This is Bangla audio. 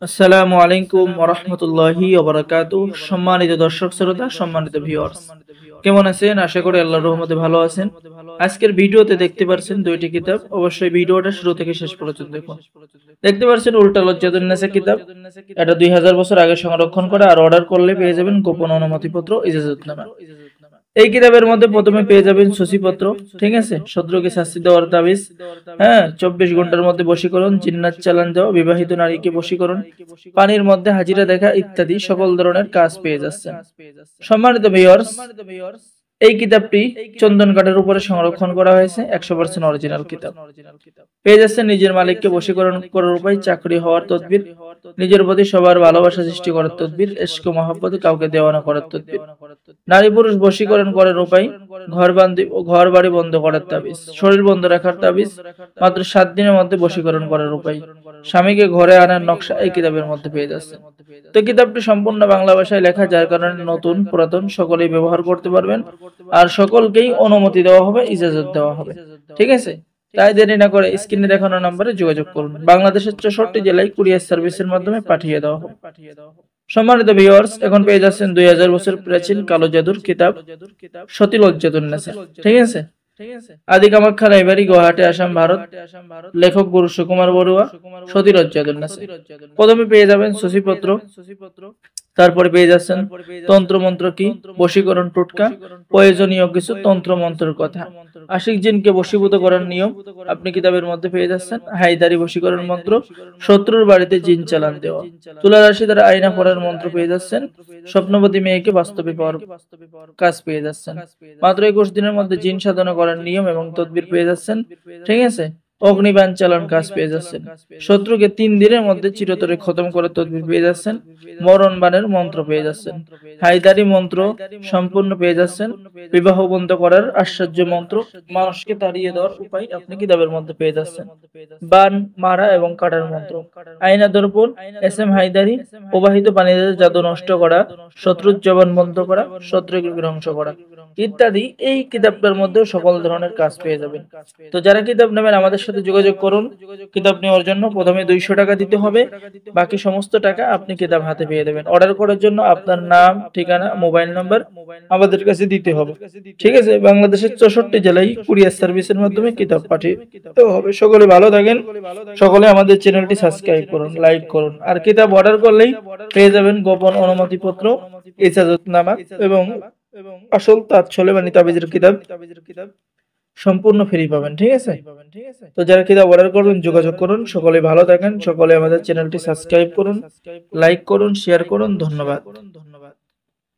আসসালামু আলাইকুম ওয়া রাহমাতুল্লাহি ওয়া বারাকাতুহু। সম্মানিত দর্শক শ্রোতা, সম্মানিত ভিউয়ার্স, কেমন আছেন? আশা করি আল্লাহর রহমতে ভালো আছেন। আজকের ভিডিওতে দেখতে পাচ্ছেন দুইটি কিতাব। অবশ্যই ভিডিওটা শুরু থেকে শেষ পর্যন্ত দেখুন। দেখতে পাচ্ছেন উল্টা লজ্জাতুন নেসা কিতাব। এটা 2000 বছর আগে সংরক্ষণ করা, আর অর্ডার করলে পেয়ে যাবেন গোপন অনুমতিপত্র, ইজাজতনামা। এই কিতাবের মধ্যে প্রথমে পেয়ে যাবেন সূচিপত্র, ঠিক আছে, শত্রুকে শাস্তি দেওয়ার তাবিজ, হ্যাঁ, 24 ঘন্টার মধ্যে বশীকরণ, জিন্নাত চালান দেওয়া, বিবাহিত নারীকে বশীকরণ, পানির মধ্যে হাজিরা দেখা ইত্যাদি সকল ধরনের কাজ পেয়ে যাচ্ছেন। সম্মানিত ভিউয়ার্স, এই কিতাবটি চন্দন কাঠের উপরে সংরক্ষণ করা হয়েছে, 100% অরিজিনাল কিতাব। পেয়ে যাচ্ছেন নিজের মালিককে বশীকরণ করার উপায়, চাকরি হওয়ার তদবির, নিজের প্রতি সবার ভালোবাসা সৃষ্টি করার তদবির, ইশক ও মহব্বতে কাউকে দেওয়ানা করার তদবির, নারী পুরুষ বশীকরণ করার উপায়, ঘর বাড়ি বন্ধ করার তাবিজ, শরীর বন্ধ রাখার তাবিজ, মাত্র 7 দিনের মধ্যে বশীকরণ করার উপায়, স্বামীকে ঘরে আনার নকশা এই কিতাবের মধ্যে পেয়ে যাচ্ছে। তো কিতাবটি সম্পূর্ণ বাংলা ভাষায় লেখা, যার কারণে নতুন পুরাতন সকলেই ব্যবহার করতে পারবেন, আর সকলকেই অনুমতি দেওয়া হবে, ইজাজত দেওয়া হবে, ঠিক আছে। তাই দেরি না করে স্ক্রিনে দেখানো নম্বরে যোগাযোগ করুন। বাংলাদেশের 64 জেলায় কুরিয়ার সার্ভিসের মাধ্যমে পাঠিয়ে দেওয়া হবে। সম্মানিত ভিউয়ার্স, এখন পেয়ে যাচ্ছেন 2000 বছর প্রাচীন কালো জাদুর কিতাব সতীলজ্জাতুন নেসা, ঠিক আছে। আদি কামাখ্যা লাইব্রেরি, গুয়াহাটি, আসাম, ভারত। লেখক গুরু সুকুমার বড়ুয়া। সতীলজ্জাতুন নেসা। প্রথমে পেয়ে যাবেন সূচিপত্র, তারপরে পেয়ে যাচ্ছেন তন্ত্র মন্ত্র কি, বশীকরণ টোটকা, প্রয়োজনীয় কিছু তন্ত্র মন্ত্রের কথা, আশিক জিনকে বশীভূত করার নিয়ম আপনি কিতাবের মধ্যে পেয়ে যাচ্ছেন, হায়দারি বশীকরণ মন্ত্র, শত্রুর বাড়িতে জিন চালান দেওয়া, তুলা রাশি দ্বারা আয়না পড়ার মন্ত্র পেয়ে যাচ্ছেন, স্বপ্নবতী মেয়েকে বাস্তবে পাওয়ার কাজ পেয়ে যাচ্ছেন, মাত্র 21 দিনের মধ্যে জিন সাধনা করার নিয়ম এবং তদবির পেয়ে যাচ্ছেন, ঠিক আছে। অগ্নিবাণ চালান কাজ পেয়ে যাচ্ছেন, শত্রুকে 3 দিনের মধ্যে চিরতরে খতম করার তদবির পেয়ে যাচ্ছেন, মরণ বাণের মন্ত্র পেয়ে যাচ্ছেন, হায়দারি মন্ত্র সম্পূর্ণ পেয়ে যাচ্ছেন, বিবাহ বন্ধ করার আশ্চর্য মন্ত্র, মানুষকে তাড়িয়ে দেওয়ার উপায় আপনি কিতাবের মধ্যে পেয়ে যাচ্ছেন, বান মারা এবং কাটার মন্ত্র, আয়না দর্পণ, এস এম হায়দারি, প্রবাহিত পানিতে জাদু নষ্ট করা, শত্রুর জবান বন্ধ করা, শত্রুকে ধ্বংস করা ইত্যাদি এই কিতাবটার মধ্যে সকল ধরনের কাজ পেয়ে যাবেন। তো যারা কিতাব নেবেন আমাদের সাথে যোগাযোগ করুন। কিতাব নেওয়ার জন্য প্রথমে 200 টাকা দিতে হবে, বাকি সমস্ত টাকা আপনি কিতাব হাতে পেয়ে দেবেন। অর্ডার করার জন্য আপনার নাম, ঠিকানা, মোবাইল নাম্বার আমাদের কাছে দিতে হবে, ঠিক আছে। বাংলাদেশের 64 জেলায় কুরিয়ার সার্ভিসের মাধ্যমে কিতাব পাঠিয়ে তো হবে। সকলে ভালো থাকেন, সকলে আমাদের চ্যানেলটি সাবস্ক্রাইব করুন, লাইক করুন, আর কিতাব অর্ডার করলেই পেয়ে যাবেন গোপন অনুমতিপত্র, ইজাজতনামা এবং আসল তাৎসলে মানে তাবিজের কিতাব সম্পূর্ণ ফ্রি পাবেন, ঠিক আছে। তো যারা কিতাব অর্ডার করবেন যোগাযোগ করুন। সকলে ভালো থাকেন, সকলে আমাদের চ্যানেলটি সাবস্ক্রাইব করুন, লাইক করুন, শেয়ার করুন। ধন্যবাদ।